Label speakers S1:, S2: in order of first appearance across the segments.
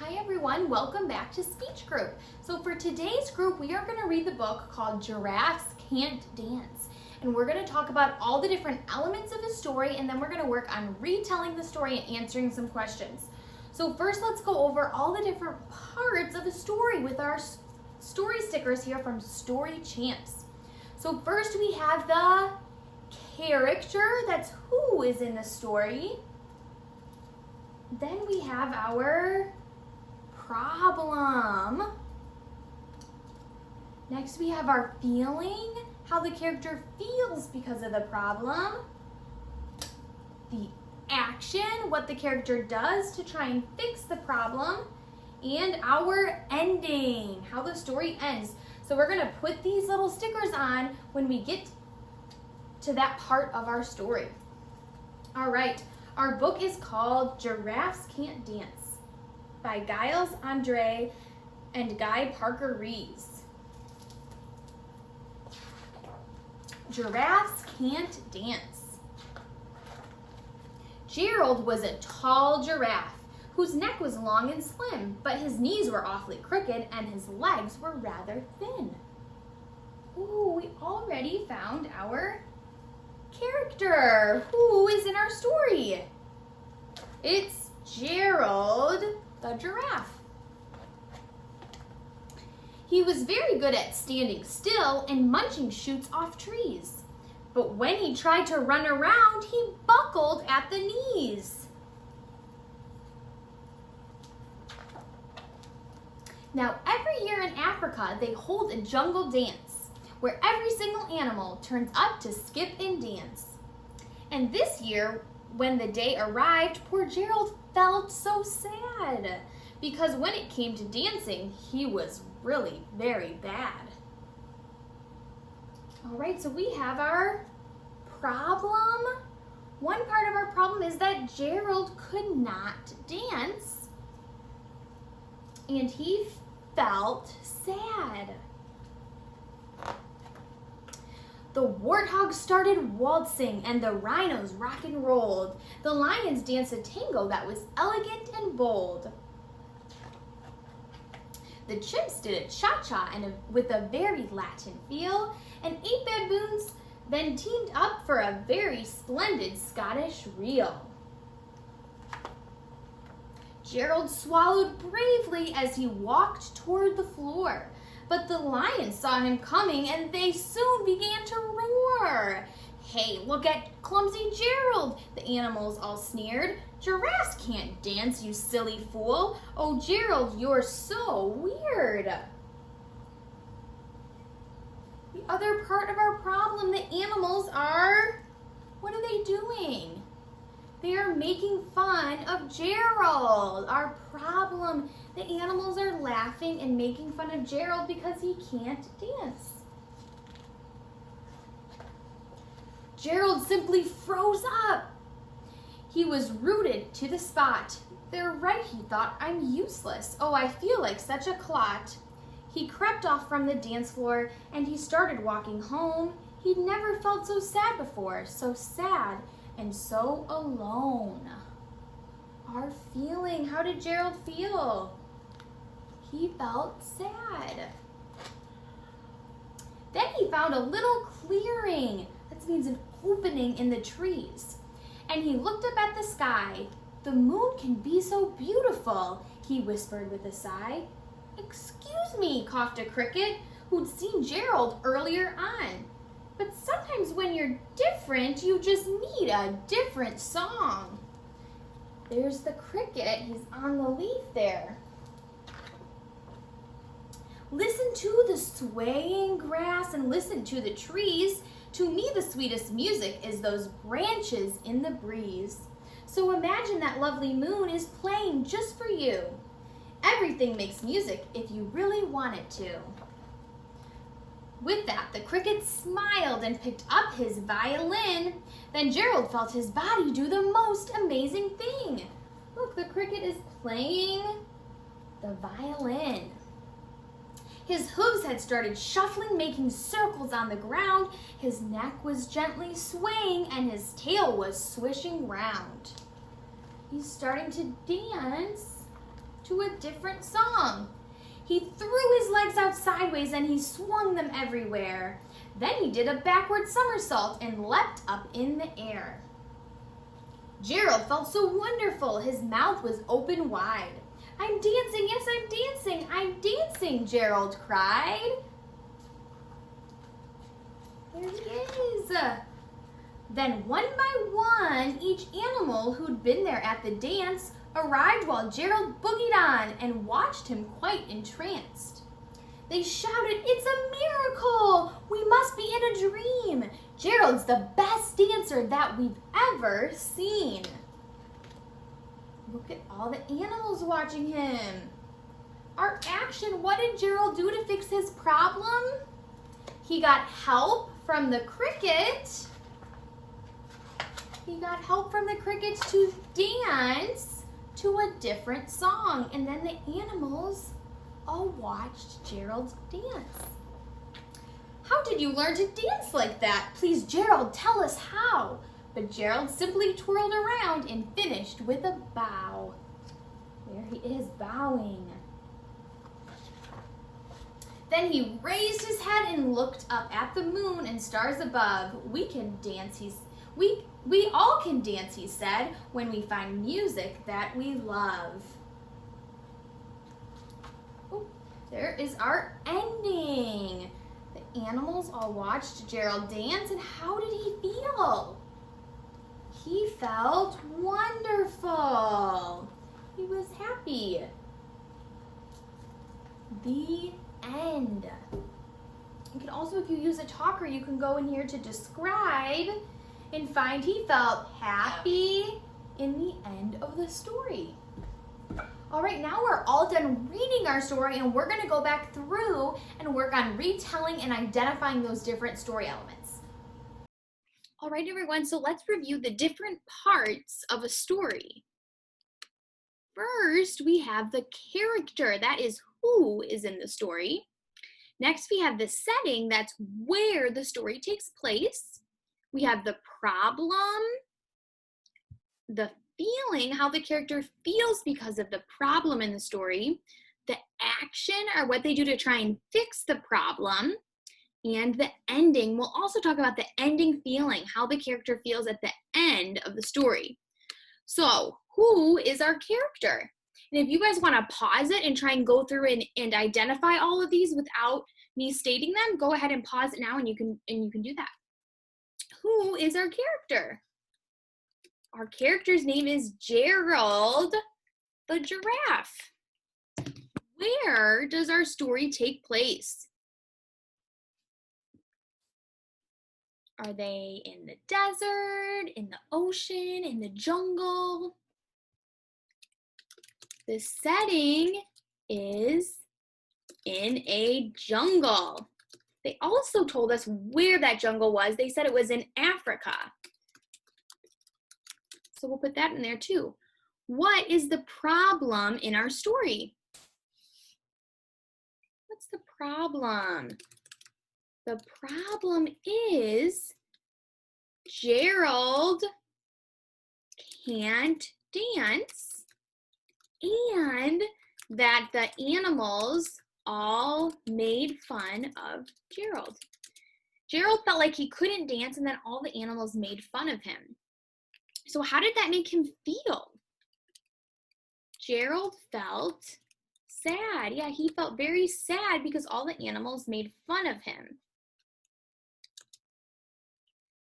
S1: Hi everyone, welcome back to Speech Group. So for today's group, we are going to read the book called Giraffes Can't Dance. And we're going to talk about all the different elements of the story, and then we're going to work on retelling the story and answering some questions. So first, let's go over all the different parts of the story with our story stickers here from Story Champs. So first we have the character, that's who is in the story. Then we have our problem. Next we have our feeling, how the character feels because of the problem. The action, what the character does to try and fix the problem. And our ending, how the story ends. So we're gonna put these little stickers on when we get to that part of our story. All right, our book is called Giraffes Can't Dance by Giles Andreae and Guy Parker Rees. Giraffes Can't Dance. Gerald was a tall giraffe whose neck was long and slim, but his knees were awfully crooked and his legs were rather thin. Ooh, we already found our character. Who is in our story? It's Gerald the giraffe. He was very good at standing still and munching shoots off trees. But when he tried to run around, he buckled at the knees. Now, every year in Africa, they hold a jungle dance where every single animal turns up to skip and dance. And this year, when the day arrived, poor Gerald felt so sad because when it came to dancing, he was really very bad. All right, so we have our problem. One part of our problem is that Gerald could not dance and he felt sad. The warthogs started waltzing and the rhinos rock and rolled. The lions danced a tango that was elegant and bold. The chimps did a cha-cha with a very Latin feel, and 8 baboons then teamed up for a very splendid Scottish reel. Gerald swallowed bravely as he walked toward the floor. But the lions saw him coming and they soon began to roar. Hey, look at clumsy Gerald, the animals all sneered. Giraffes can't dance, you silly fool. Oh, Gerald, you're so weird. The other part of our problem, the animals are, what are they doing? They are making fun of Gerald. Our problem, the animals are laughing and making fun of Gerald because he can't dance. Gerald simply froze up. He was rooted to the spot. They're right, he thought, I'm useless. Oh, I feel like such a clot. He crept off from the dance floor and he started walking home. He'd never felt so sad before, so sad and so alone. Our feeling, how did Gerald feel? He felt sad. Then he found a little clearing. That means an opening in the trees. And he looked up at the sky. The moon can be so beautiful, he whispered with a sigh. Excuse me, coughed a cricket who'd seen Gerald earlier on. But sometimes when you're different, you just need a different song. There's the cricket, he's on the leaf there. Listen to the swaying grass and listen to the trees. To me, the sweetest music is those branches in the breeze. So imagine that lovely moon is playing just for you. Everything makes music if you really want it to. With that, the cricket smiled and picked up his violin. Then Gerald felt his body do the most amazing thing. Look, the cricket is playing the violin. His hooves had started shuffling, making circles on the ground. His neck was gently swaying and his tail was swishing round. He's starting to dance. to a different song. He threw his legs out sideways and he swung them everywhere. Then he did a backward somersault and leapt up in the air. Gerald felt so wonderful, his mouth was open wide. I'm dancing, yes, I'm dancing, Gerald cried. There he is. Then one by one, each animal who'd been there at the dance arrived while Gerald boogied on and watched him quite entranced. They shouted, it's a miracle! We must be in a dream! Gerald's the best dancer that we've ever seen. Look at all the animals watching him. Our action, what did Gerald do to fix his problem? He got help from the cricket. He got help from the crickets to dance to a different song. And then the animals all watched Gerald dance. How did you learn to dance like that? Please, Gerald, tell us how. But Gerald simply twirled around and finished with a bow. There he is, bowing. Then he raised his head and looked up at the moon and stars above. We can dance, we all can dance, he said, when we find music that we love. Oh, there is our ending. The animals all watched Gerald dance, and how did he feel? He felt wonderful. He was happy. The end. You can also, if you use a talker, you can go in here to describe and find he felt happy in the end of the story. All right, now we're all done reading our story and we're gonna go back through and work on retelling and identifying those different story elements. All right, everyone, so let's review the different parts of a story. First, we have the character, that is who is in the story. Next, we have the setting, that's where the story takes place. We have the problem, the feeling, how the character feels because of the problem in the story, the action, or what they do to try and fix the problem, and the ending. We'll also talk about the ending feeling, how the character feels at the end of the story. So, who is our character? And if you guys want to pause it and try and go through and identify all of these without me stating them, go ahead and pause it now and you can do that. Who is our character? Our character's name is Gerald the giraffe. Where does our story take place? Are they in the desert, in the ocean, in the jungle? The setting is in a jungle. They also told us where that jungle was. They said it was in Africa. So we'll put that in there too. What is the problem in our story? What's the problem? The problem is Gerald can't dance and that the animals all made fun of Gerald. Gerald felt like he couldn't dance and then all the animals made fun of him. So how did that make him feel? Gerald felt sad. Yeah, he felt very sad because all the animals made fun of him.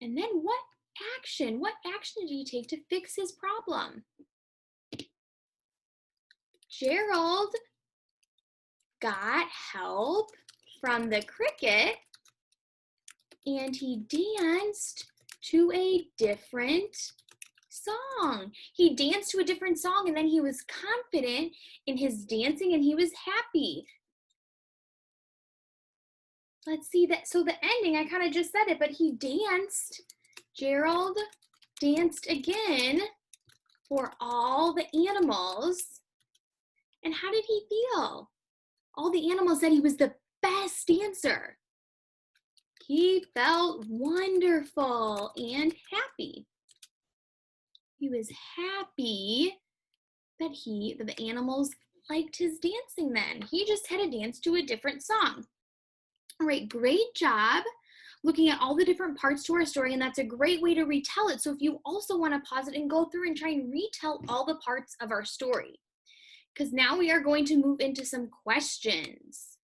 S1: And then what action did he take to fix his problem? Gerald got help from the cricket and he danced to a different song. He danced to a different song and then he was confident in his dancing and he was happy. Let's see that. So the ending, I kind of just said it, but he danced. Gerald danced again for all the animals. And how did he feel? All the animals said he was the best dancer. He felt wonderful and happy. He was happy that the animals liked his dancing then. He just had to dance to a different song. All right, great job looking at all the different parts to our story, and that's a great way to retell it. So if you also want to pause it and go through and try and retell all the parts of our story, because now we are going to move into some questions.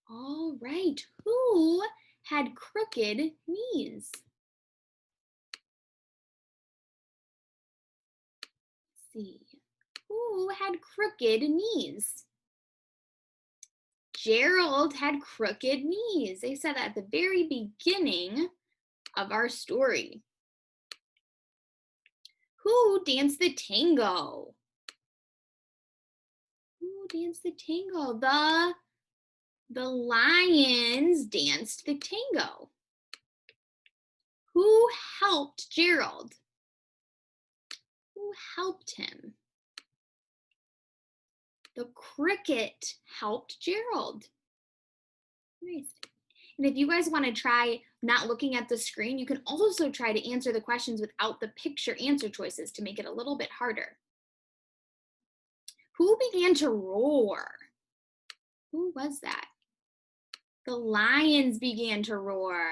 S1: All right, who had crooked knees? Let's see, who had crooked knees? Gerald had crooked knees. They said that at the very beginning of our story. Who danced the tango? Who danced the tango? The lions danced the tango. Who helped Gerald? Who helped him? The cricket helped Gerald. Nice. And if you guys want to try not looking at the screen, you can also try to answer the questions without the picture answer choices to make it a little bit harder. Who began to roar? Who was that? The lions began to roar.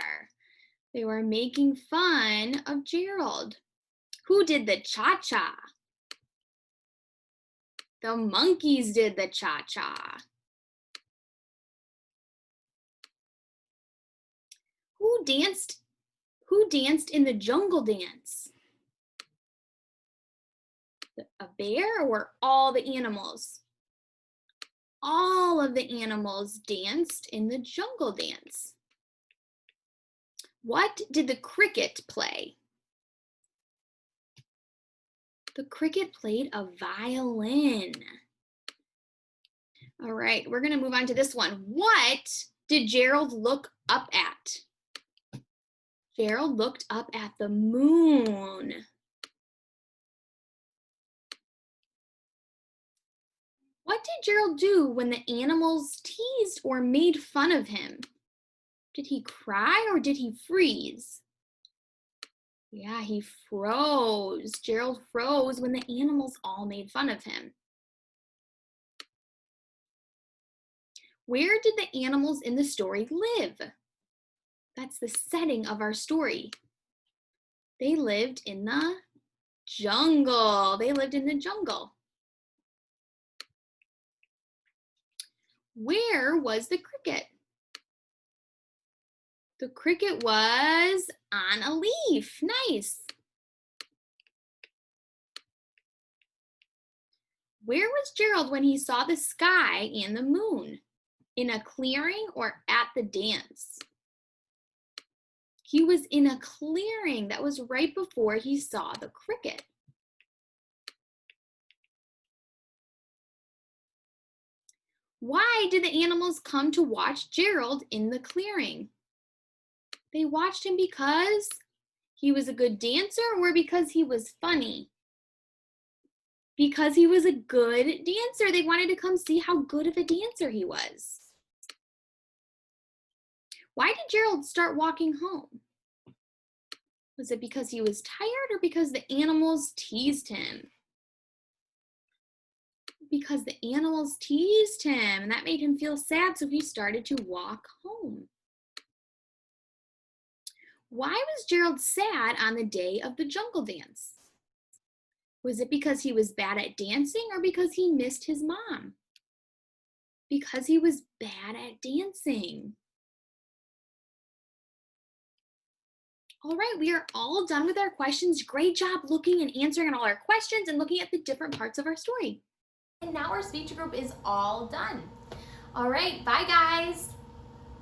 S1: They were making fun of Gerald. Who did the cha-cha? The monkeys did the cha-cha. Who danced in the jungle dance? A bear or all the animals? All of the animals danced in the jungle dance. What did the cricket play? The cricket played a violin. All right, we're gonna move on to this one. What did Gerald look up at? Gerald looked up at the moon. What did Gerald do when the animals teased or made fun of him? Did he cry or did he freeze? Yeah, he froze. Gerald froze when the animals all made fun of him. Where did the animals in the story live? That's the setting of our story. They lived in the jungle. They lived in the jungle. Where was the cricket? The cricket was on a leaf. Nice. Where was Gerald when he saw the sky and the moon? In a clearing or at the dance? He was in a clearing. That was right before he saw the cricket. Why did the animals come to watch Gerald in the clearing? They watched him because he was a good dancer or because he was funny? Because he was a good dancer. They wanted to come see how good of a dancer he was. Why did Gerald start walking home? Was it because he was tired or because the animals teased him? Because the animals teased him and that made him feel sad, so he started to walk home. Why was Gerald sad on the day of the jungle dance? Was it because he was bad at dancing or because he missed his mom? Because he was bad at dancing. All right, we are all done with our questions. Great job looking and answering all our questions and looking at the different parts of our story. And now our speech group is all done. All right, bye guys.